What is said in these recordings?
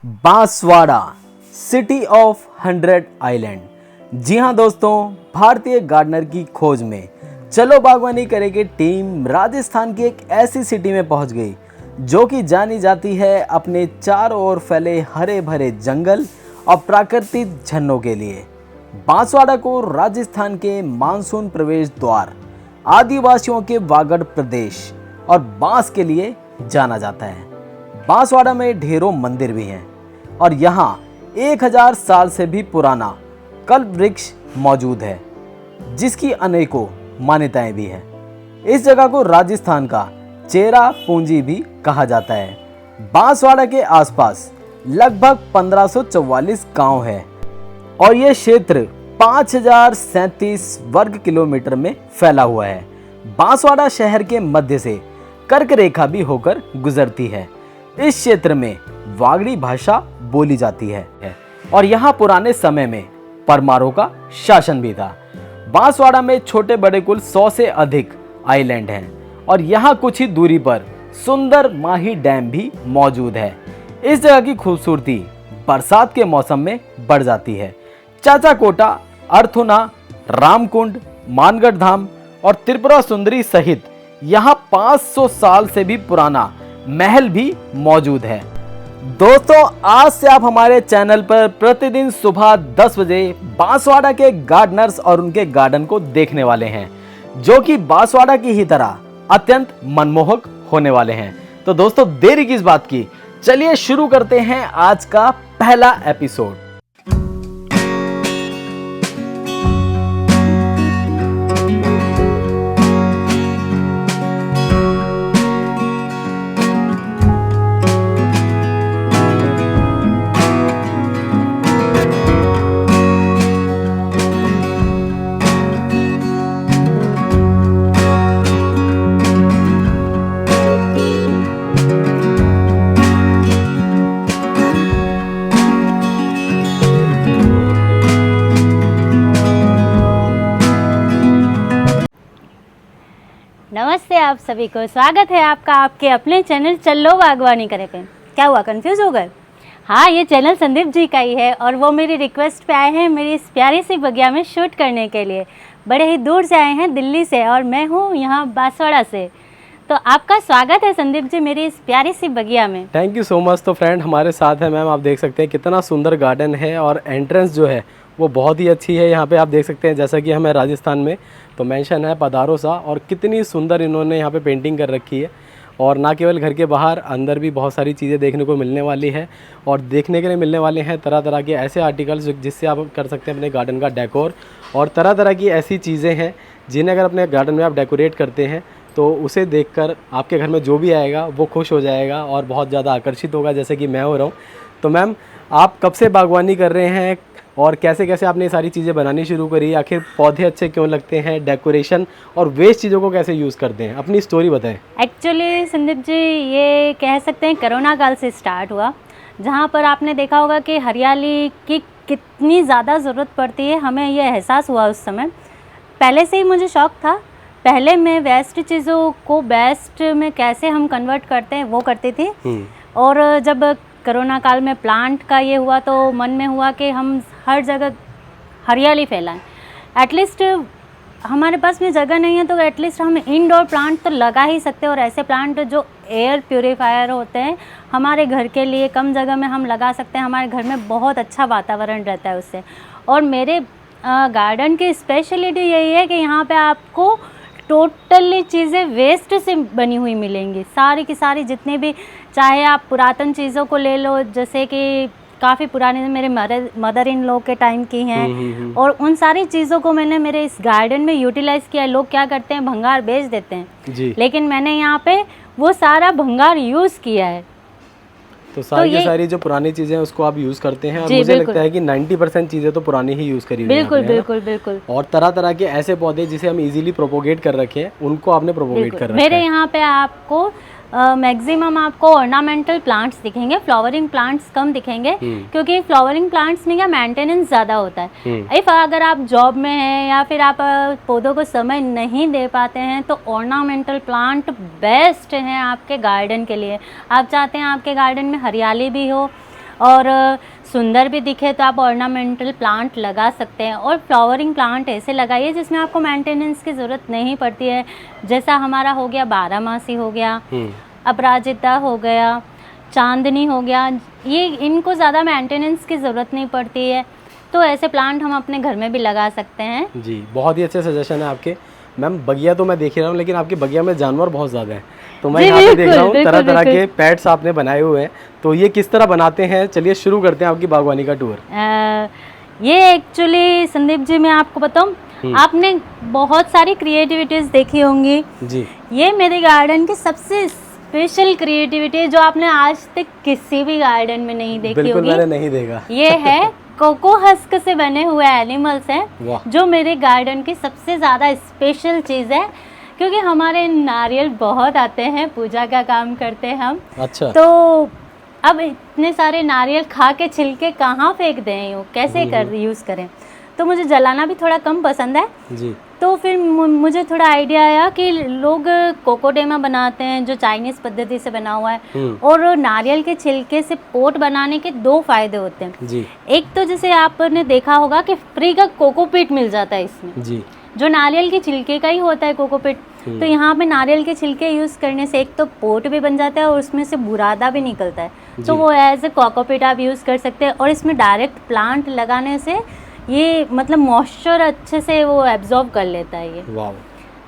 Banswara city of 100 island. जी हाँ दोस्तों, भारतीय गार्डनर की खोज में चलो बागवानी करेंगे टीम राजस्थान की एक ऐसी सिटी में पहुंच गई जो कि जानी जाती है अपने चारों ओर फैले हरे भरे जंगल और प्राकृतिक झरनों के लिए। बांसवाड़ा को राजस्थान के मानसून प्रवेश द्वार, आदिवासियों के वागड़ प्रदेश और बांस के लिए जाना जाता है। बांसवाड़ा में ढेरों मंदिर भी हैं और यहाँ 1000 साल से भी पुराना कल्प वृक्ष मौजूद है जिसकी अनेकों मान्यताएं भी हैं। इस जगह को राजस्थान का चेरा पूंजी भी कहा जाता है। बांसवाड़ा के आसपास लगभग 1544 गांव है और यह क्षेत्र 5037 वर्ग किलोमीटर में फैला हुआ है। बांसवाड़ा शहर के मध्य से कर्क रेखा भी होकर गुजरती है। इस क्षेत्र में वागड़ी भाषा बोली जाती है और यहाँ पुराने समय में परमारों का शासन भी था। बांसवाड़ा में छोटे बड़े कुल 100 से अधिक आइलैंड हैं और यहाँ कुछ ही दूरी पर सुंदर माही डैम भी मौजूद है। इस जगह की खूबसूरती बरसात के मौसम में बढ़ जाती है। चाचा कोटा, अर्थुना, रामकुंड, मानगढ़ धाम और त्रिपुरा सुंदरी सहित यहाँ 500 साल से भी पुराना महल भी मौजूद है। दोस्तों, आज से आप हमारे चैनल पर प्रतिदिन सुबह 10 बजे बांसवाड़ा के गार्डनर्स और उनके गार्डन को देखने वाले हैं जो कि बांसवाड़ा की ही तरह अत्यंत मनमोहक होने वाले हैं। तो दोस्तों, देरी किस बात की, चलिए शुरू करते हैं आज का पहला एपिसोड। नमस्ते आप सभी को, स्वागत है आपका आपके अपने चैनल चलो बागवानी करें पे। क्या हुआ, कंफ्यूज हो गए? हाँ, ये चैनल संदीप जी का ही है और वो मेरी रिक्वेस्ट पे आए हैं मेरी इस प्यारी सी बगिया में शूट करने के लिए। बड़े ही दूर से आए हैं, दिल्ली से, और मैं हूँ यहाँ बांसवाड़ा से। तो आपका स्वागत है संदीप जी मेरी इस प्यारी सी बगिया में। Thank you so much. तो फ्रेंड हमारे साथ है मैम, आप देख सकते हैं कितना सुंदर गार्डन है और एंट्रेंस जो है वो बहुत ही अच्छी है। यहाँ पे आप देख सकते हैं जैसा कि हमें राजस्थान में तो मेंशन है पधारो सा, और कितनी सुंदर इन्होंने यहाँ पे पेंटिंग कर रखी है। और ना केवल घर के बाहर, अंदर भी बहुत सारी चीज़ें देखने को मिलने वाली है और देखने के लिए मिलने वाले हैं तरह तरह के ऐसे आर्टिकल्स जिससे आप कर सकते हैं अपने गार्डन का डेकोर। और तरह तरह की ऐसी चीज़ें हैं जिन्हें अगर अपने गार्डन में आप डेकोरेट करते हैं तो उसे देखकर आपके घर में जो भी आएगा वो खुश हो जाएगा और बहुत ज़्यादा आकर्षित होगा, जैसे कि मैं हो रहा हूँ। तो मैम, आप कब से बागवानी कर रहे हैं और कैसे कैसे आपने ये सारी चीज़ें बनानी शुरू करी? आखिर पौधे अच्छे क्यों लगते हैं, डेकोरेशन और वेस्ट चीज़ों को कैसे यूज़ करते हैं? अपनी स्टोरी बताएं। एक्चुअली संदीप जी, ये कह सकते हैं कोरोना काल से स्टार्ट हुआ, जहाँ पर आपने देखा होगा कि हरियाली की कितनी ज़्यादा ज़रूरत पड़ती है। हमें ये एहसास हुआ उस समय। पहले से ही मुझे शौक़ था। पहले मैं वेस्ट चीज़ों को बेस्ट में कैसे हम कन्वर्ट करते हैं वो करती थी। और जब कोरोना काल में प्लांट का ये हुआ तो मन में हुआ कि हम हर जगह हरियाली फैलाएं। एटलीस्ट हमारे पास में जगह नहीं है तो एटलीस्ट हम इंडोर प्लांट तो लगा ही सकते हैं, और ऐसे प्लांट जो एयर प्यूरीफायर होते हैं हमारे घर के लिए कम जगह में हम लगा सकते हैं। हमारे घर में बहुत अच्छा वातावरण रहता है उससे। और मेरे गार्डन की स्पेशलिटी यही है कि यहाँ पे आपको टोटली चीज़ें वेस्ट से बनी हुई मिलेंगी। सारी की सारी जितनी भी, चाहे आप पुरातन चीज़ों को ले लो, जैसे कि काफ़ी पुराने मेरे मदर इन लॉ के टाइम की हैं, और उन सारी चीज़ों को मैंने मेरे इस गार्डन में यूटिलाइज़ किया। लोग क्या करते हैं, भंगार बेच देते हैं जी। लेकिन मैंने यहाँ पे वो सारा भंगार यूज़ किया है। तो सारी की सारी जो पुरानी चीज़ें हैं उसको आप यूज़ करते हैं और मुझे लगता है कि 90% चीज़ें तो पुरानी ही यूज़ करी हुई हैं। बिल्कुल बिल्कुल बिल्कुल। और तरह तरह के ऐसे पौधे जिसे हम इजीली प्रोपोगेट कर रखे हैं उनको आपने प्रोपोगेट कर रखा है। मेरे यहाँ पे आपको मैक्सिमम आपको ऑर्नामेंटल प्लांट्स दिखेंगे, फ्लावरिंग प्लांट्स कम दिखेंगे, क्योंकि फ्लावरिंग प्लांट्स में क्या मेंटेनेंस ज़्यादा होता है। इफ़ अगर आप जॉब में हैं या फिर आप पौधों को समय नहीं दे पाते हैं तो ऑर्नामेंटल प्लांट बेस्ट हैं आपके गार्डन के लिए। आप चाहते हैं आपके गार्डन में हरियाली भी हो और सुंदर भी दिखे तो आप ऑर्नामेंटल प्लांट लगा सकते हैं। और फ्लावरिंग प्लांट ऐसे लगाइए जिसमें आपको मेंटेनेंस की ज़रूरत नहीं पड़ती है। जैसा हमारा हो गया बारहमासी हो गया, अपराजिता हो गया, चांदनी हो गया, ये इनको ज़्यादा मेंटेनेंस की ज़रूरत नहीं पड़ती है, तो ऐसे प्लांट हम अपने घर में भी लगा सकते हैं। जी, बहुत ही अच्छे सजेशन है आपके। मैम बगिया तो मैं देख ही रहा हूँ, लेकिन आपके बगिया में जानवर बहुत ज़्यादा हैं, तो मैं यहाँ पे देख रहा हूँ तरह तरह के पेट्स आपने बनाए हुए हैं। तो ये किस तरह बनाते हैं, चलिए शुरू करते हैं आपकी बागवानी का टूर। ये एक्चुअली संदीप जी मैं आपको बताऊँ, आपने बहुत सारी क्रिएटिविटीज देखी होंगी जी। ये मेरे गार्डन की सबसे स्पेशल क्रिएटिविटी है जो आपने आज तक किसी भी गार्डन में नहीं देखी बिल्कुल होगी। मैंने नहीं देखा। ये है कोको हस्क से बने हुए एनिमल्स हैं, जो मेरे गार्डन की सबसे ज़्यादा स्पेशल चीज़ है, क्योंकि हमारे नारियल बहुत आते हैं, पूजा का काम करते हैं हम। अच्छा। तो अब इतने सारे नारियल खा के छिलके कहाँ फेंक दें, यूँ कैसे कर यूज़ करें, तो मुझे जलाना भी थोड़ा कम पसंद है जी। तो फिर मुझे थोड़ा आइडिया आया कि लोग कोकोडेमा बनाते हैं जो चाइनीज़ पद्धति से बना हुआ है, और नारियल के छिलके से पोट बनाने के दो फायदे होते हैं जी। एक तो जैसे आपने देखा होगा कि फ्री का कोकोपीट मिल जाता है इसमें जी, जो नारियल के छिलके का ही होता है कोकोपीट। तो यहाँ पे नारियल के छिलके यूज़ करने से एक तो पोट भी बन जाता है और उसमें से बुरादा भी निकलता है, तो वो एज ए कोकोपीट आप यूज़ कर सकते हैं। और इसमें डायरेक्ट प्लांट लगाने से ये मतलब मॉइस्चर अच्छे से वो एब्जॉर्ब कर लेता है ये। वाव।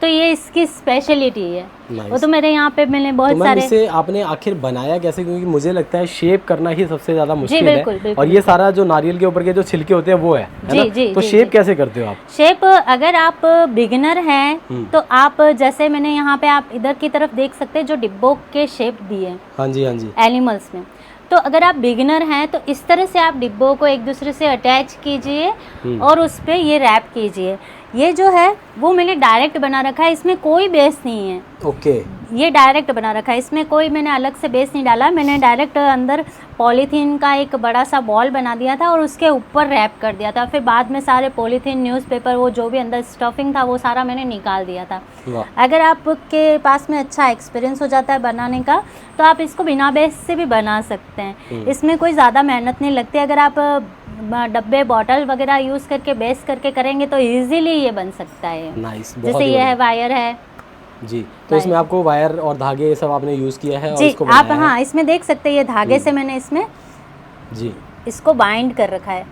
तो ये इसकी स्पेशलिटी है। वो तो मेरे यहाँ पे मैंने बहुत तो सारे। इसे आपने आखिर बनाया कैसे, क्योंकि मुझे लगता है शेप करना ही सबसे ज्यादा मुश्किल बिल्कुल, है। बिल्कुल, और ये सारा जो नारियल के ऊपर के जो छिलके होते हैं वो है जी, ना? जी, तो जी, शेप जी। कैसे करते हो आप? शेप अगर आप बिगिनर हैं तो आप जैसे मैंने यहाँ पे आप इधर की तरफ देख सकते हैं जो डिब्बों के शेप दिए हैं हाँ जी, हाँ जी। एनिमल्स में। तो अगर आप बिगिनर हैं तो इस तरह से आप डिब्बों को एक दूसरे से अटैच कीजिए और उस पर ये रैप कीजिए। ये जो है वो मैंने डायरेक्ट बना रखा है, इसमें कोई बेस नहीं है। ओके। ये डायरेक्ट बना रखा है, इसमें कोई मैंने अलग से बेस नहीं डाला। मैंने डायरेक्ट अंदर पॉलीथीन का एक बड़ा सा बॉल बना दिया था और उसके ऊपर रैप कर दिया था। फिर बाद में सारे पॉलीथीन, न्यूज़पेपर, वो जो भी अंदर स्टफिंग था वो सारा मैंने निकाल दिया था। अगर आपके पास में अच्छा एक्सपीरियंस हो जाता है बनाने का तो आप इसको बिना बेस से भी बना सकते हैं। इसमें कोई ज़्यादा मेहनत नहीं लगती। अगर आप डब्बे, बॉटल वगैरह यूज़ करके बेस करके करेंगे तो इजीली ये बन सकता है। नाइस। जैसे ये है वायर है जी, तो इसमें आपको वायर और धागे ये सब आपने यूज़ किया है और जी। इसको आप बनाया है। हाँ इसमें देख सकते हैं ये धागे से मैंने इसमें जी इसको बाइंड कर रखा है।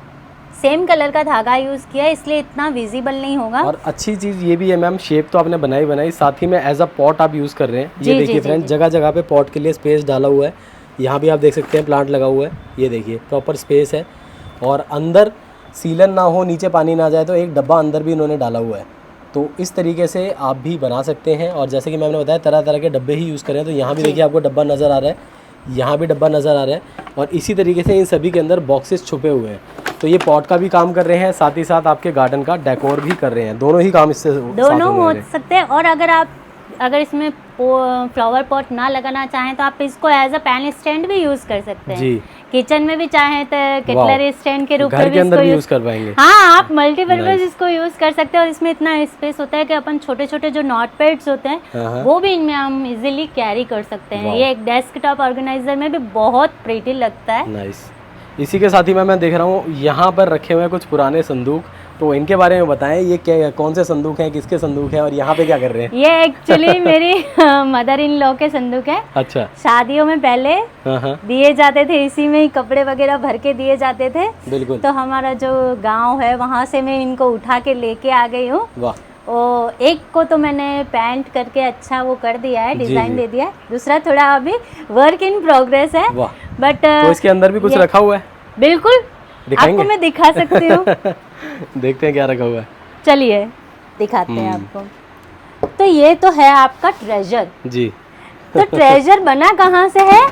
सेम कलर का धागा यूज़ किया है इसलिए इतना विजिबल नहीं होगा। और अच्छी चीज़ ये भी है मैम, शेप तो आपने बनाई, साथ ही में एज अ पॉट आप यूज़ कर रहे हैं। जी, ये देखिए जी, फ्रेंड, जी। जगह जगह पे पॉट के लिए स्पेस डाला हुआ है। यहाँ भी आप देख सकते हैं प्लांट लगा हुआ है, ये देखिए प्रॉपर स्पेस है। और अंदर सीलन ना हो, नीचे पानी ना जाए, तो एक डब्बा अंदर भी इन्होंने डाला हुआ है। तो इस तरीके से आप भी बना सकते हैं। और जैसे कि मैंने बताया तरह तरह के डब्बे ही यूज़ करें, तो यहाँ भी देखिए आपको डब्बा नज़र आ रहा है, यहाँ भी डब्बा नज़र आ रहा है, और इसी तरीके से इन सभी के अंदर बॉक्सेस छुपे हुए हैं। तो ये पॉट का भी काम कर रहे हैं, साथ ही साथ आपके गार्डन का डेकोर भी कर रहे हैं। दोनों ही काम इससे दोनों हो सकते हैं। और अगर इसमें फ्लावर पॉट ना लगाना चाहें तो आप इसको एज अ पैन स्टैंड भी यूज़ कर सकते हैं जी। किचन में भी चाहें तो कटलरी स्टैंड के रूप में घर भी के अंदर इसको भी यूज़ यूज़ कर पाएंगे। हाँ, आप मल्टीपर्पज इसको यूज़ कर सकते हैं। और इसमें इतना स्पेस होता है कि अपन छोटे छोटे जो नोट पैड्स होते हैं वो भी इनमें हम इजीली कैरी कर सकते हैं। ये एक डेस्कटॉप ऑर्गेनाइजर में भी बहुत प्रीटी लगता है। नाइस। इसी के साथ ही मैं देख रहा हूँ यहाँ पर रखे हुए हैं कुछ पुराने संदूक, तो इनके बारे में बताएं। ये क्या, कौन से संदूक हैं, किसके संदूक हैं और यहाँ पे क्या कर रहे हैं? ये एक्चुअली मेरी मदर इन लॉ के संदूक है। अच्छा। शादियों में पहले दिए जाते थे, इसी में ही कपड़े वगैरह भर के दिए जाते थे। बिल्कुल। तो हमारा जो गांव है वहाँ से मैं इनको उठा के लेके आ गई हूँ। वाह। और एक को तो मैंने पेंट करके अच्छा वो कर दिया है, डिजाइन दे दिया है। दूसरा थोड़ा अभी वर्क इन प्रोग्रेस है। बट तो इसके अंदर भी कुछ रखा हुआ है? बिल्कुल, आपको मैं दिखा सकती हूँ। देखते हैं क्या रखा हुआ है। चलिए दिखाते हैं आपको। तो ये तो है आपका ट्रेजर जी। तो ट्रेजर बना कहाँ से है?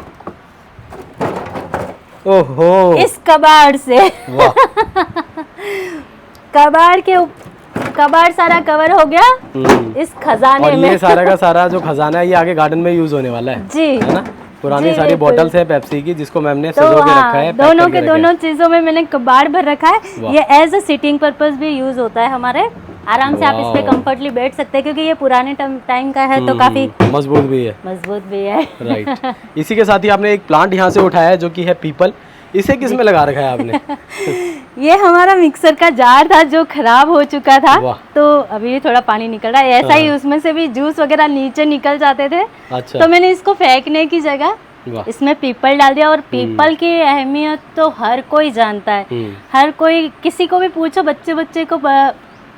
ओहो, इस कबाड़ से। वाह। कबाड़ सारा कवर हो गया इस खजाने और में। ये सारा का सारा जो खजाना है ये आगे गार्डन में यूज होने वाला है जी, है ना? पुरानी जी, सारी बिल्कुल। बॉटल्स है पेप्सी की, जिसको मैम ने तो सजो के रखा है, पैक दोनों करके के रखा दोनों है। चीजों में मैंने कबाड़ भर रखा है। ये एज अ सिटिंग पर्पस भी यूज होता है हमारे। आराम से आप इस पे कंफर्टली बैठ सकते हैं क्योंकि ये पुराने टाइम का है तो काफी मजबूत भी है। मजबूत भी है। राइट। इसी के साथ ही आपने एक प्लांट यहाँ से उठाया है जो कि है पीपल। इसे किस में लगा रखा है आपने? ये हमारा मिक्सर का जार था जो खराब हो चुका था, वाह। तो अभी थोड़ा पानी निकल रहा है, ऐसा ही उसमें से भी जूस वगैरह नीचे निकल जाते थे। अच्छा। तो मैंने इसको फेंकने की जगह वाह। इसमें पीपल डाल दिया। और पीपल की अहमियत तो हर कोई जानता है, हर कोई, किसी को भी पूछो, बच्चे को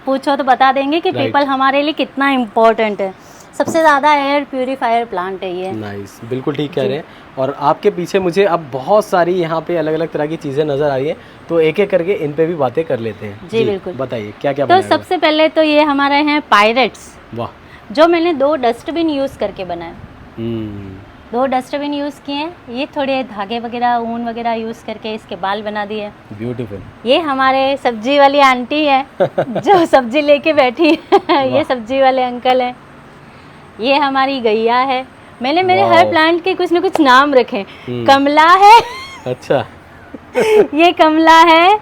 पूछो तो बता देंगे कि पीपल हमारे लिए कितना इम्पोर्टेंट है। सबसे ज़्यादा एयर प्यूरीफायर प्लांट है ये। नाइस, बिल्कुल ठीक कह रहे हैं। और आपके पीछे मुझे अब बहुत सारी यहाँ पे अलग अलग तरह की चीज़ें नज़र आ रही हैं, तो एक एक करके इन पे भी बातें कर लेते हैं। जी बिल्कुल, बताइए क्या क्या तो बनाया हुआ सबसे पहले तो ये हमारे हैं पायरेट्स, है? वाह। जो मैंने 2 डस्टबिन यूज़ करके बनाए। 2 डस्टबिन यूज़ किए हैं, ये थोड़े धागे वगैरह, ऊन वगैरह यूज़ करके इसके बाल बना दिए। ब्यूटीफुल। ये हमारे सब्जी वाली आंटी है जो सब्जी लेके बैठी है। ये सब्जी वाले अंकल हैं। ये हमारी गैया है। मैंने मेरे हर प्लांट के कुछ न कुछ नाम रखे। कमला है। अच्छा। ये कमला है।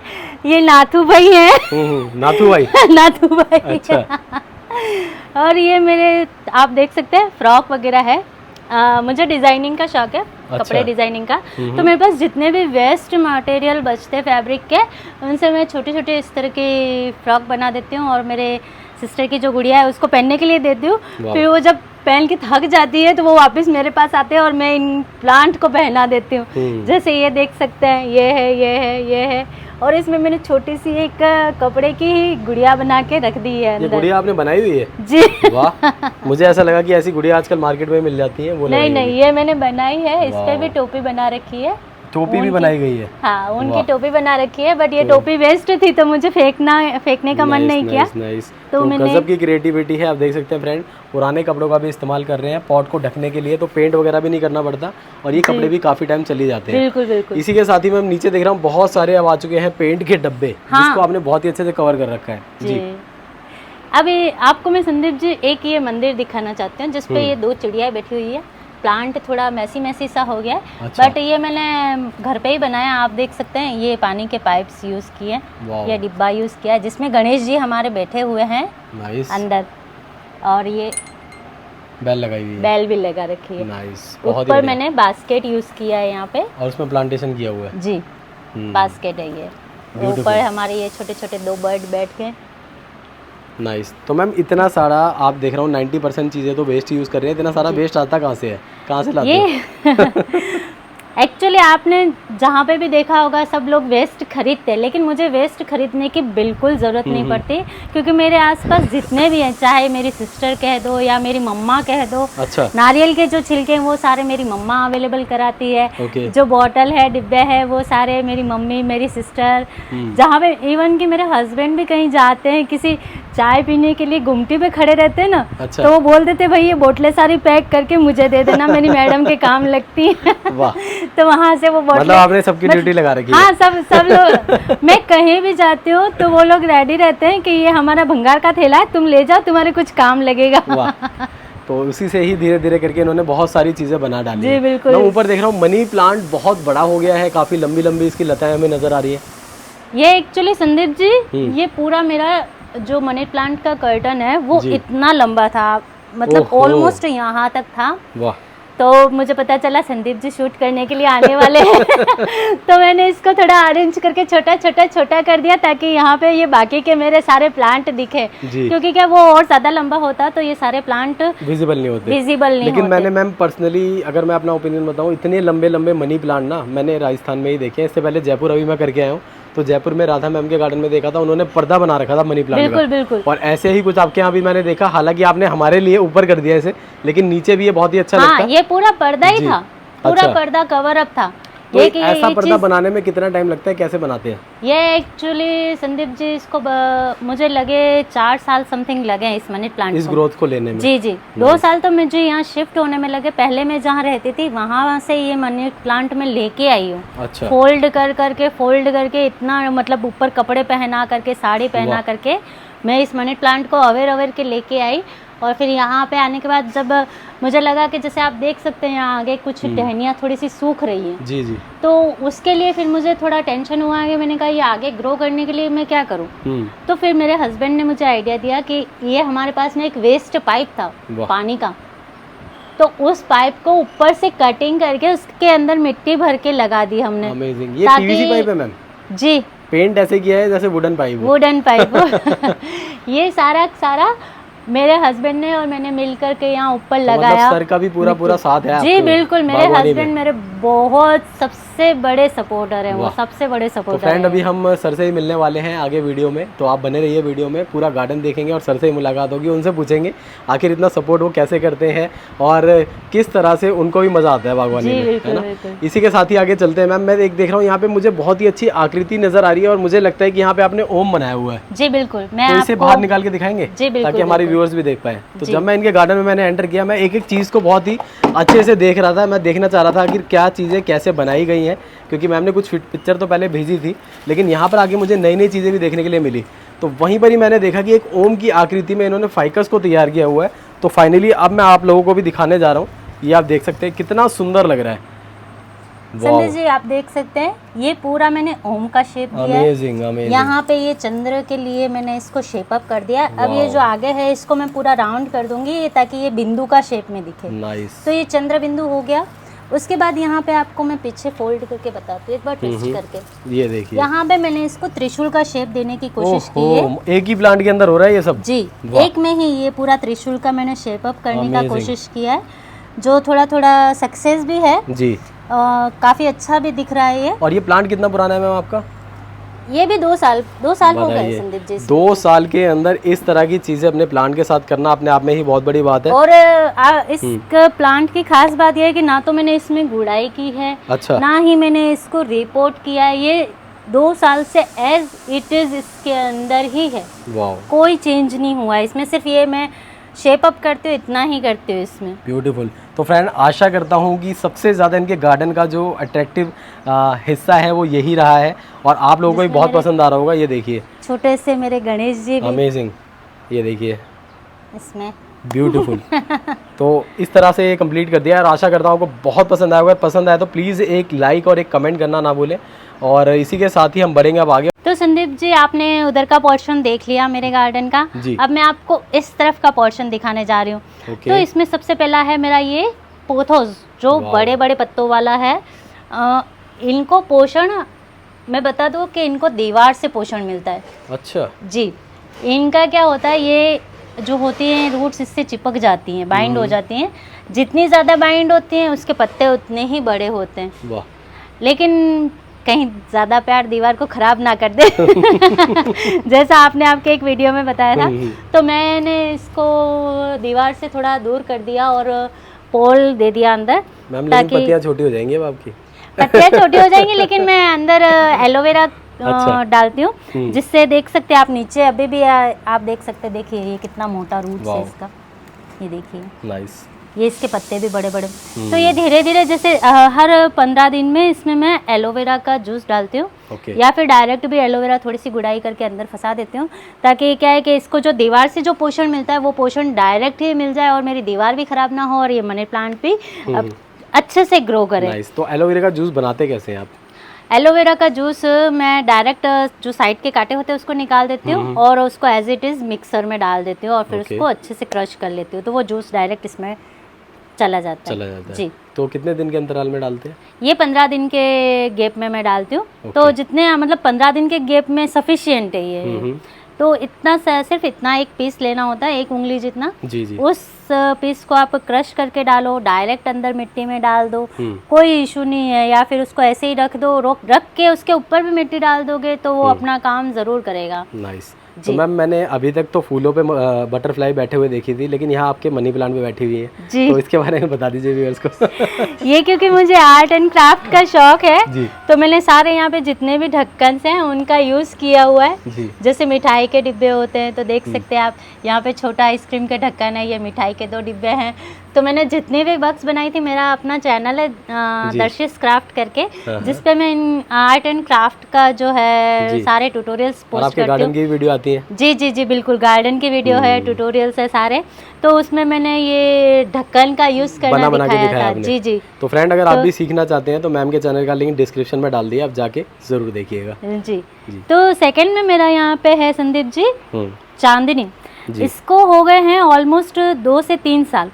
ये नाथू भाई है। नाथू भाई। नाथू भाई। अच्छा। और ये मेरे, आप देख सकते हैं, फ्रॉक वगैरह है। मुझे डिज़ाइनिंग का शौक है। अच्छा। कपड़े डिज़ाइनिंग का। तो मेरे पास जितने भी वेस्ट मटेरियल बचते फैब्रिक के, उनसे मैं छोटे छोटे इस तरह की फ्रॉक बना देती हूँ और मेरे सिस्टर की जो गुड़िया है उसको पहनने के लिए देती हूँ। फिर वो जब पहन के थक जाती है तो वो वापस मेरे पास आते हैं और मैं इन प्लांट को पहना देती हूँ। जैसे ये देख सकते हैं, ये है, ये है, ये है। और इसमें मैंने छोटी सी एक कपड़े की गुड़िया बना के रख दी है अंदर। ये गुड़िया आपने बनाई हुई है? जी। वाह। मुझे ऐसा लगा कि ऐसी गुड़िया आजकल मार्केट में मिल जाती है, वो नहीं, ये मैंने बनाई है। इस पे भी टोपी बना रखी है। टोपी भी बनाई गई है? हाँ, उनकी टोपी बना रखी है, बट ये टोपी वेस्ट थी तो मुझे फेंकने का मन नहीं किया। तो गजब की क्रिएटिविटी है। आप देख सकते हैं फ्रेंड, पुराने कपड़ों का भी इस्तेमाल कर रहे हैं पॉट को ढकने के लिए, तो पेंट वगैरह भी नहीं करना पड़ता और ये कपड़े भी काफी टाइम चले जाते हैं। बिल्कुल बिल्कुल। इसी के साथ ही मैं नीचे देख रहा हूँ बहुत सारे अब आ चुके हैं पेंट के डब्बे, जिसको आपने बहुत ही अच्छे से कवर कर रखा है। जी। अभी आपको मैं संदीप जी एक ये मंदिर दिखाना चाहती हूँ जिसपे ये 2 चिड़िया बैठी हुई है। प्लांट थोड़ा मैसी सा हो गया है। अच्छा। बट ये मैंने घर पे ही बनाया। आप देख सकते हैं, ये पानी के पाइप्स यूज़ किए, ये डिब्बा यूज़ किया है जिसमें गणेश जी हमारे बैठे हुए हैं अंदर। और ये बेल लगाई हुई है, बेल भी लगा रखी है। नाइस। ऊपर मैंने बास्केट यूज़ किया है यहाँ पे, और उसमें प्लांटेशन किया हुआ है। जी। बास्केट है ये। ऊपर हमारे ये छोटे छोटे 2 बर्ड बैठ गए। नाइस। तो मैम इतना सारा आप देख रहा हूँ 90% चीज़ें तो वेस्ट यूज़ कर रहे हैं, इतना सारा वेस्ट आता कहाँ से है, कहाँ से लाते हैं? एक्चुअली आपने जहाँ पे भी देखा होगा सब लोग वेस्ट खरीदते हैं, लेकिन मुझे वेस्ट खरीदने की बिल्कुल ज़रूरत नहीं पड़ती, क्योंकि मेरे आसपास जितने भी हैं, चाहे मेरी सिस्टर कह दो या मेरी मम्मा कह दो। अच्छा। नारियल के जो छिलके हैं वो सारे मेरी मम्मा अवेलेबल कराती है। ओके। जो बॉटल है, डिब्बे है, वो सारे मेरी मम्मी, मेरी सिस्टर। जहाँ पे इवन कि मेरे हस्बैंड भी कहीं जाते हैं, किसी चाय पीने के लिए गुमटी पे खड़े रहते हैं ना। अच्छा। तो वो बोल देते भाई ये बोतलें सारी पैक करके मुझे दे देना, मेरी मैडम के काम लगती है। वाह। तो वहाँ से वो बोतलें, मतलब आपने सबकी ड्यूटी लगा रखी है। हाँ, सब लोग। मैं कहीं भी जाती हूँ तो वो लोग रेडी रहते हैं कि ये हमारा भंगार का थैला है, तुम ले जाओ, तुम्हारे कुछ काम लगेगा। वाह। तो उसी से ही धीरे धीरे करके इन्होंने बहुत सारी चीजें बना डाली। जी बिल्कुल। मैं ऊपर देख रहा हूँ मनी प्लांट बहुत बड़ा हो गया है, काफी लंबी लंबी इसकी लताएं हमें नजर आ रही है। ये एक्चुअली संदीप जी, ये पूरा मेरा जो मनी प्लांट का कर्टन है वो इतना लंबा था, मतलब ऑलमोस्ट यहाँ तक था। वाह। तो मुझे पता चला संदीप जी शूट करने के लिए आने वाले हैं तो मैंने इसको थोड़ा अरेंज करके छोटा कर दिया, ताकि यहाँ पे ये बाकी के मेरे सारे प्लांट दिखे, क्योंकि क्या वो और ज्यादा लंबा होता तो ये सारे प्लांट विजिबल नहीं होते। लेकिन मैंने मैम पर्सनली अगर मैं अपना ओपिनियन बताऊँ, इतने लंबे लंबे मनी प्लांट ना मैंने राजस्थान में ही देखे हैं। इससे पहले जयपुर अभी मैं करके आया हूँ, तो जयपुर में राधा मैम के गार्डन में देखा था, उन्होंने पर्दा बना रखा था मनी प्लांट का। बिल्कुल। और ऐसे ही कुछ आपके यहाँ भी मैंने देखा, हालांकि आपने हमारे लिए ऊपर कर दिया इसे, लेकिन नीचे भी ये बहुत ही अच्छा लगता है। ये पूरा पर्दा ही था, पूरा पर्दा कवर अप था। तो ऐसा पर्दा बनाने में कितना टाइम लगता है, कैसे बनाते हैं? ये एक्चुअली संदीप जी इसको मुझे लगे 4 साल समथिंग लगे इस मनी प्लांट इस ग्रोथ को लेने में। जी 2 साल तो मुझे यहाँ शिफ्ट होने में लगे। पहले मैं जहाँ रहती थी वहाँ से ये मनी प्लांट में लेके आई हूँ। अच्छा। फोल्ड करके इतना, मतलब ऊपर कपड़े पहना करके, साड़ी पहना करके मैं इस मनी प्लांट को अवेयर के लेके आई। और फिर यहाँ पे आने के बाद जब मुझे लगा कि जैसे आप देख सकते हैं यहाँ आगे कुछ टहनियाँ थोड़ी सी सूख रही हैं। जी। तो उसके लिए फिर मुझे थोड़ा टेंशन हुआ कि मैंने कहा ये आगे ग्रो करने के लिए मैं क्या करूँ। तो फिर मेरे हस्बैंड ने मुझे आइडिया दिया कि ये हमारे पास में एक वेस्ट पाइप था पानी का, तो उस पाइप को ऊपर से कटिंग करके उसके अंदर मिट्टी भर के लगा दी हमने। अमेजिंग। ये ताकि- पीवीसी पाइप है मैम? जी, पेंट ऐसे किया है जैसे वुडन पाइप। वुडन पाइप ये सारा मेरे हस्बैंड ने और मैंने मिलकर के यहाँ ऊपर लगाया। मतलब सर का भी पूरा साथ है जी आपको बिल्कुल, मेरे बागवानी हस्बैंड में। मेरे बहुत सबसे बड़े सपोर्टर हैं, वो वाह। सबसे बड़े तो सपोर्टर फ्रेंड हैं। अभी हम सर से ही मिलने वाले हैं आगे वीडियो में, तो आप बने रहिए वीडियो में, पूरा गार्डन देखेंगे और सर से ही मुलाकात होगी। उनसे पूछेंगे आखिर इतना सपोर्ट वो कैसे करते हैं और किस तरह से उनको भी मज़ा आता है बागवानी जी में, बिल्कुल, है ना। बिल्कुल। इसी के साथ ही आगे चलते हैं मैम। मैं देख रहा हूँ यहाँ पे मुझे बहुत ही अच्छी आकृति नज़र आ रही है और मुझे लगता है कि यहाँ पे आपने ओम बनाया हुआ है, जी बिल्कुल, मैं तो इसे आपको बाहर निकाल के दिखाएंगे जी बिल्कुल, ताकि हमारे बिल्कुल। व्यूअर्स भी देख पाए। तो जी। जब मैं इनके गार्डन में मैंने एंटर किया, मैं एक एक चीज़ को बहुत ही अच्छे से देख रहा था। मैं देखना चाह रहा था आखिर क्या चीज़ें कैसे बनाई गई हैं, क्योंकि मैम ने कुछ पिक्चर तो पहले भेजी थी, लेकिन यहाँ पर आगे मुझे नई नई चीज़ें भी देखने के लिए मिली। तो वहीं पर ही मैंने देखा कि एक ओम की आकृति में इन्होंने फाइकस को तैयार किया हुआ है। तो फाइनली अब मैं आप लोगों को भी दिखाने जा रहा हूँ। ये आप देख सकते हैं कितना सुंदर लग रहा है। संजय जी आप देख सकते हैं, ये पूरा मैंने ओम का शेप दिया है। Amazing amazing. यहाँ पे ये चंद्र के लिए मैंने इसको शेप अप कर दिया। अब ये जो आगे है इसको मैं पूरा राउंड कर दूंगी ये, ताकि ये बिंदु का शेप में दिखे। नाइस। तो ये चंद्र बिंदु हो गया। उसके बाद यहाँ पे आपको मैं पीछे फोल्ड करके बताती हूँ, एक बार ट्विस्ट करके। ये देखिए, यहाँ पे मैंने इसको त्रिशूल का शेप देने की कोशिश की है। ओहो, एक ही प्लांट के अंदर हो रहा है ये सब? जी, वाह। एक में ही ये पूरा त्रिशूल का मैंने शेप अप करने का Amazing। कोशिश किया है, जो थोड़ा थोड़ा सक्सेस भी है। जी। काफी अच्छा भी दिख रहा है ये। और ये प्लांट कितना पुराना है मैम आपका? ये भी 2 साल हो गए बताइए। संदीप जी। 2 साल के अंदर इस तरह की चीजें अपने प्लांट के साथ करना अपने आप में ही बहुत बड़ी बात है। और इस प्लांट की खास बात यह है कि ना तो मैंने इसमें गुड़ाई की है, अच्छा। ना ही मैंने इसको रिपोर्ट किया है। ये 2 साल से एज इट इज इसके अंदर ही है, वाह, कोई चेंज नहीं हुआ है इसमें। सिर्फ ये मैं शेप अप करती हूँ, इतना ही करती हूँ इसमें। ब्यूटीफुल। तो फ्रेंड आशा करता हूँ कि सबसे ज़्यादा इनके गार्डन का जो अट्रैक्टिव हिस्सा है वो यही रहा है और आप लोगों को भी बहुत पसंद आ रहा होगा। ये देखिए, छोटे से मेरे गणेश जी भी अमेजिंग। ये देखिए, इसमें ब्यूटीफुल। तो इस तरह से ये कंप्लीट कर दिया और आशा करता हूँ आपको बहुत पसंद आया। अगर पसंद आया तो प्लीज़ एक लाइक और एक कमेंट करना ना भूलें। और इसी के साथ ही हम बढ़ेंगे अब आगे। तो संदीप जी आपने उधर का पोर्शन देख लिया मेरे गार्डन का। जी। अब मैं आपको इस तरफ का पोर्शन दिखाने जा रही हूँ। ओके। तो इसमें सबसे पहला है मेरा ये पोथोस, जो वाह। बड़े बड़े पत्तों वाला है। इनको पोषण मैं बता दूँ कि इनको दीवार से पोषण मिलता है। अच्छा। जी, इनका क्या होता है, ये जो होती हैं रूट्स इससे चिपक जाती हैं, बाइंड हो जाती हैं। जितनी ज़्यादा बाइंड होती हैं उसके पत्ते उतने ही बड़े होते हैं। वाह। लेकिन कहीं ज़्यादा प्यार दीवार को ख़राब ना कर दे जैसा आपने आपके एक वीडियो में बताया था। तो मैंने इसको दीवार से थोड़ा दूर कर दिया और पोल दे दिया अंदर, मैम लेकिन पत्तियाँ छोटी हो जाएंगी अब आपकी। पत्तियाँ छोटी हो जाएंगी, लेकिन मैं अंदर एलोवेरा अच्छा। डालती हूँ, जिससे देख सकते हैं आप नीचे अभी भी आप देख सकते हैं। देखिए ये कितना मोटा रूट है इसका, ये देखिए। नाइस। ये इसके पत्ते भी बड़े बड़े। तो ये धीरे धीरे जैसे हर 15 दिन में इसमें मैं एलोवेरा का जूस डालती हूँ, ओके। या फिर डायरेक्ट भी एलोवेरा थोड़ी सी गुड़ाई करके अंदर फंसा देती हूँ, ताकि क्या है कि इसको जो दीवार से जो पोषण मिलता है वो पोषण डायरेक्ट ही मिल जाए और मेरी दीवार भी खराब ना हो और ये मनी प्लांट भी अच्छे से ग्रो करे। नाइस। तो एलोवेरा का जूस बनाते कैसे हैं आप? एलोवेरा का जूस मैं डायरेक्ट जो साइड के कांटे होते हैं उसको निकाल देती हूँ और उसको एज इट इज़ मिक्सर में डाल देती हूँ और फिर ओके। उसको अच्छे से क्रश कर लेती हूँ, तो वो जूस डायरेक्ट इसमें चला जाता है। जी। तो कितने दिन के अंतराल में डालते हैं? ये 15 दिन के गैप में मैं डालती हूँ। तो जितने मतलब 15 दिन के गैप में सफिशिएंट है ये। तो इतना सिर्फ इतना एक पीस लेना होता है, 1 उंगली जितना। जी जी। उस पीस को आप क्रश करके डालो, डायरेक्ट अंदर मिट्टी में डाल दो, कोई इशू नहीं है। या फिर उसको ऐसे ही रख दो, रख के उसके ऊपर भी मिट्टी डाल दोगे तो वो अपना काम ज़रूर करेगा। नाइस। तो मैम मैंने अभी तक तो फूलों पे बटरफ्लाई बैठे हुए देखी थी, लेकिन यहाँ आपके मनी प्लांट पे बैठी हुई है। जी। तो इसके बारे में बता दीजिए व्यूअर्स को। ये क्योंकि मुझे आर्ट एंड क्राफ्ट का शौक है, जी। तो मैंने सारे यहाँ पे जितने भी ढक्कन हैं उनका यूज़ किया हुआ है। जी। जैसे मिठाई के डिब्बे होते हैं तो देख सकते हैं आप, यहाँ पे छोटा आइसक्रीम का ढक्कन है, ये मिठाई के 2 डिब्बे हैं। तो मैंने जितने भी बॉक्स बनाई थी, मेरा अपना चैनल है दर्शिस क्राफ्ट करके, जिसपे मैं आर्ट एंड क्राफ्ट का जो है सारे ट्यूटोरियल्स पोस्ट करती हूँ। गार्डन की वीडियो आती है? जी जी जी बिल्कुल, गार्डन की वीडियो है, ट्यूटोरियल्स है सारे। तो उसमें मैंने ये ढक्कन का यूज़ करना दिखाया था। जी जी। तो फ्रेंड अगर आप भी सीखना चाहते हैं तो मैम के चैनल का लिंक डिस्क्रिप्शन में डाल दिया, आप जाके जरूर देखिएगा। जी। तो सेकंड में मेरा यहाँ पे है संदीप जी चांदनी। इसको हो गए हैं ऑलमोस्ट 2 से 3 साल।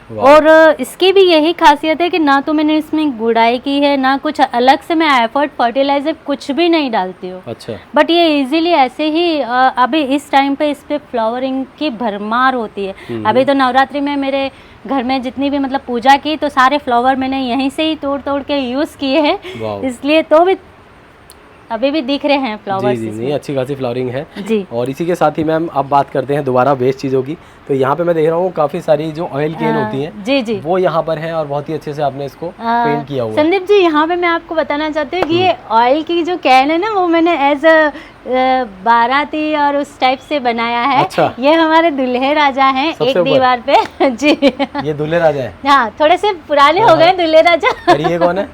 और इसकी भी यही खासियत है कि ना तो मैंने इसमें गुड़ाई की है, ना कुछ अलग से मैं एफर्ट फर्टिलाइजर कुछ भी नहीं डालती हूँ। अच्छा। बट ये इजीली ऐसे ही अभी इस टाइम पे इस पे फ्लावरिंग की भरमार होती है। अभी तो नवरात्रि में मेरे घर में जितनी भी मतलब पूजा की तो सारे फ्लावर मैंने यहीं से ही तोड़ तोड़ के यूज किए हैं, इसलिए तो भी अभी भी दिख रहे हैं फ्लावर्स। जी नहीं, अच्छी खासी फ्लावरिंग है जी। और इसी के साथ ही मैम अब बात करते हैं दोबारा वेस्ट चीज़ों की। तो यहाँ पे मैं देख रहा हूँ काफ़ी सारी जो ऑयल कैन होती हैं जी जी वो यहाँ पर है और बहुत ही अच्छे से आपने इसको पेंट किया हुआ है। संदीप जी, यहाँ पे मैं आपको बताना चाहती हूँ कि ये ऑयल की जो कैन है ना वो मैंने एज अ बाराती और उस टाइप से बनाया है। अच्छा। ये हमारे दूल्हे राजा हैं एक दीवार पे। जी ये दूल्हे राजा है? हाँ, थोड़े से पुराने हो गए दूल्हे राजा। और ये कौन है?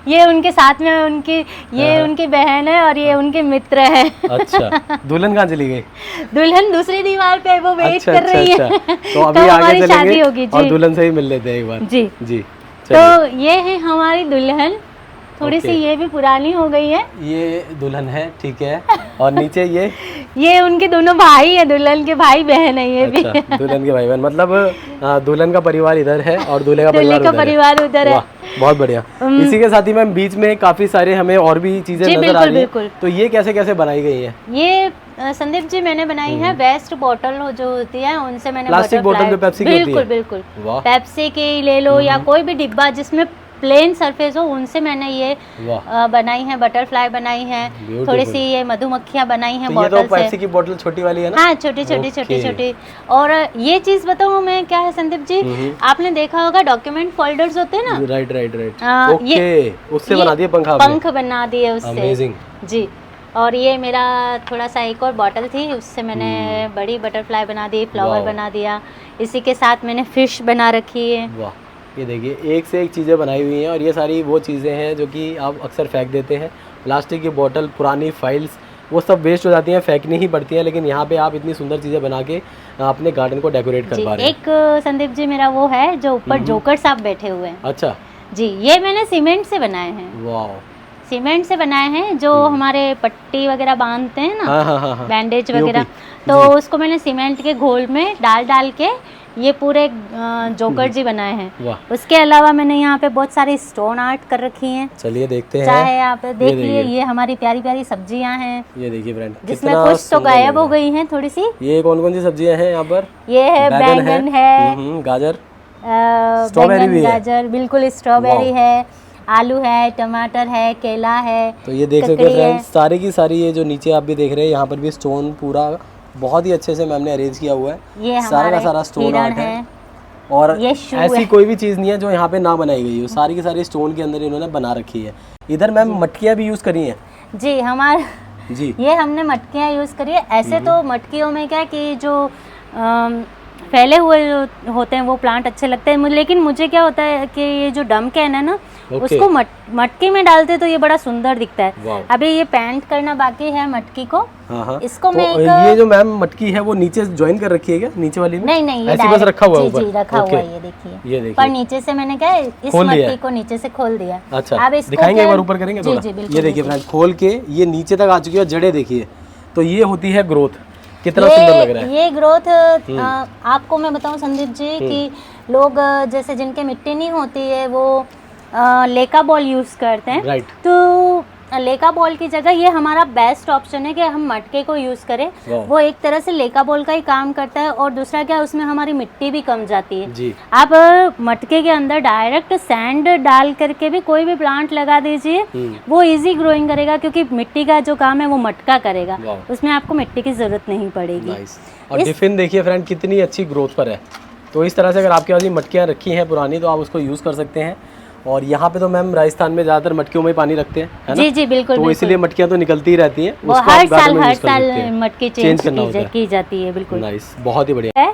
ये उनके साथ में उनकी बहन है और ये उनके मित्र है। अच्छा, दुल्हन कहाँ चली गई? दुल्हन दूसरी दीवार पे वो वेट अच्छा, कर रही है। तो अभी आगे हमारी शादी चलेंगे होगी और जी। दुल्हन से ही मिल लेते हैं एक बार। जी जी। तो ये है हमारी दुल्हन, थोड़ी सी ये भी पुरानी हो गई है। ये दुल्हन है, ठीक है। और नीचे ये उनके दोनों भाई है, दुल्हन के भाई बहन है ये भी। अच्छा, दुल्हन के भाई बहन, मतलब दुल्हन का परिवार इधर है और दूल्हे का परिवार उधर है। बहुत बढ़िया। इसी के साथ ही मैम बीच में काफी सारे हमें और भी चीजें नजर आ रही हैं। तो ये कैसे कैसे बनाई गई है? ये संदीप जी मैंने बनाई है वेस्ट बोतल जो होती है उनसे मैंने प्लास्टिक बोतल जो पेप्सी की होती है। बिल्कुल पेप्सी की ले लो या कोई भी डिब्बा जिसमें प्लेन सरफेस हो, उनसे मैंने ये बनाई है, बटरफ्लाई बनाई है, थोड़ी सी ये मधुमक्खियां बनाई हैं बोतल से। पेप्सी की बोतल छोटी वाली है ना? हाँ, छोटी। और ये चीज बताऊं मैं क्या है संदीप जी, आपने देखा होगा डॉक्यूमेंट फोल्डर्स होते हैं ना? राइट। ओके, उससे बना दिए पंख बना दिए उससे। अमेजिंग। जी। और ये मेरा थोड़ा सा एक और बॉटल थी, उससे मैंने बड़ी बटरफ्लाई बना दी, फ्लावर बना दिया। इसी के साथ मैंने फिश बना रखी है। वाह, ये देखिए एक से एक चीज़ें बनाई हुई हैं और ये सारी वो चीज़ें हैं जो कि आप अक्सर फेंक देते हैं। प्लास्टिक की बोतल, पुरानी फाइल्स, वो सब वेस्ट हो जाती हैं, फेंकनी ही पड़ती हैं, लेकिन यहाँ पे आप इतनी सुंदर चीज़ें बना के अपने गार्डन को डेकोरेट कर पा रहे हैं। एक संदीप जी मेरा वो है जो ऊपर जोकर साहब बैठे हुए हैं। अच्छा जी, ये मैंने सीमेंट से बनाए हैं। वाह, सीमेंट से बनाए हैं, जो हमारे पट्टी वगैरह बांधते हैं ना, हाँ। बैंडेज वगैरह, तो उसको मैंने सीमेंट के घोल में डाल के ये पूरे जोकर जी बनाए हैं। उसके अलावा मैंने यहाँ पे बहुत सारी स्टोन आर्ट कर रखी हैं। चलिए देखते हैं। चाहे आप देख लिए, ये हमारी प्यारी प्यारी सब्जियां हैं। ये देखिए फ्रेंड, जिसमें कुछ तो गायब हो गई हैं थोड़ी सी। ये कौन कौन सी सब्जियां हैं यहाँ पर? ये है बैंगन है, गाजर, गाजर बिल्कुल, स्ट्रॉबेरी है, आलू है, टमाटर है, केला है। तो ये देख सकते हैं फ्रेंड्स, सारी की सारी ये जो नीचे आप भी देख रहे हैं, यहाँ पर भी स्टोन पूरा बहुत ही अच्छे से मैम ने अरेंज किया हुआ है। ये सारा का सारा स्टोन आर्ट है और ऐसी कोई भी चीज़ नहीं है जो यहाँ पे ना बनाई गई हो, सारी की सारी स्टोन के अंदर इन्होंने बना रखी है। इधर मैम मटकियाँ भी यूज़ करी हैं? जी, जी ये हमने मटकियाँ यूज़ करी है। ऐसे तो मटकियों में क्या कि जो फैले हुए होते हैं वो प्लांट अच्छे लगते हैं, लेकिन मुझे क्या होता है कि ये जो डम कैन है ना, उसको मटकी में डालते तो ये बड़ा सुंदर दिखता है। अभी ये पेंट करना बाकी है मटकी को। इसको तो मैं ये जो मैम मटकी है वो नीचे ज्वाइन कर रखी है क्या? नीचे वाली में? नहीं, ऐसी बस रखा हुआ है ऊपर? जी, रखा हुआ है, ये देखिए। पर नीचे से मैंने क्या है, इस मटकी को नीचे से खोल दिया। अच्छा, अब इसको दिखाएंगे एक बार ऊपर करेंगे थोड़ा। ये देखिए फ्रेंड, खोल के ये नीचे तक आ चुकी है, जड़ें देखिए। तो ये होती है ग्रोथ, कितना सुंदर लग रहा है ये ग्रोथ। आपको मैं बताऊं संदीप जी कि लोग जैसे जिनके मिट्टी नहीं होती है वो लेका बॉल यूज करते हैं। तो लेका बॉल की जगह ये हमारा बेस्ट ऑप्शन है कि हम मटके को यूज करें। वो एक तरह से लेका बॉल का ही काम करता है और दूसरा क्या, उसमें हमारी मिट्टी भी कम जाती है जी। आप मटके के अंदर डायरेक्ट सैंड डाल करके भी कोई भी प्लांट लगा दीजिए, वो इजी ग्रोइंग करेगा, क्योंकि मिट्टी का जो काम है वो मटका करेगा, उसमें आपको मिट्टी की जरूरत नहीं पड़ेगी। और डिफिन देखिए फ्रेंड कितनी अच्छी ग्रोथ पर है। तो इस तरह से अगर आपके पास मटकियाँ रखी हैं पुरानी तो आप उसको यूज कर सकते हैं। और यहाँ पे तो मैम राजस्थान में ज्यादातर मटकियों में ही पानी रखते हैं, है ना? जी बिल्कुल। तो इसीलिए मटकियां तो निकलती ही रहती हैं। वो हर साल मटकी चेंज की जाती है। बिल्कुल नाइस, बहुत ही बढ़िया है।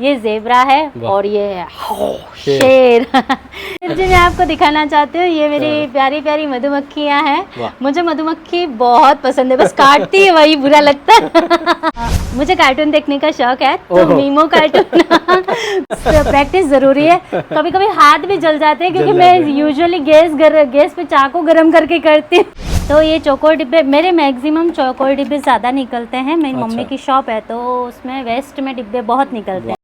ये जेब्रा है और ये है शेर। जी मैं आपको दिखाना चाहती हूँ, ये मेरी प्यारी प्यारी मधुमक्खियाँ हैं। मुझे मधुमक्खी बहुत पसंद है, बस काटती है वही बुरा लगता है। मुझे कार्टून देखने का शौक है, तो मीमो कार्टून प्रैक्टिस जरूरी है। कभी कभी हाथ भी जल जाते हैं, क्योंकि मैं यूजुअली गैस पे चाकू गरम करके करती हूँ। तो ये चौकोर डिब्बे मेरे मैक्सिमम चौकोर डिब्बे ज़्यादा निकलते हैं। मेरी मम्मी की शॉप है तो उसमें वेस्ट में डिब्बे बहुत निकलते हैं।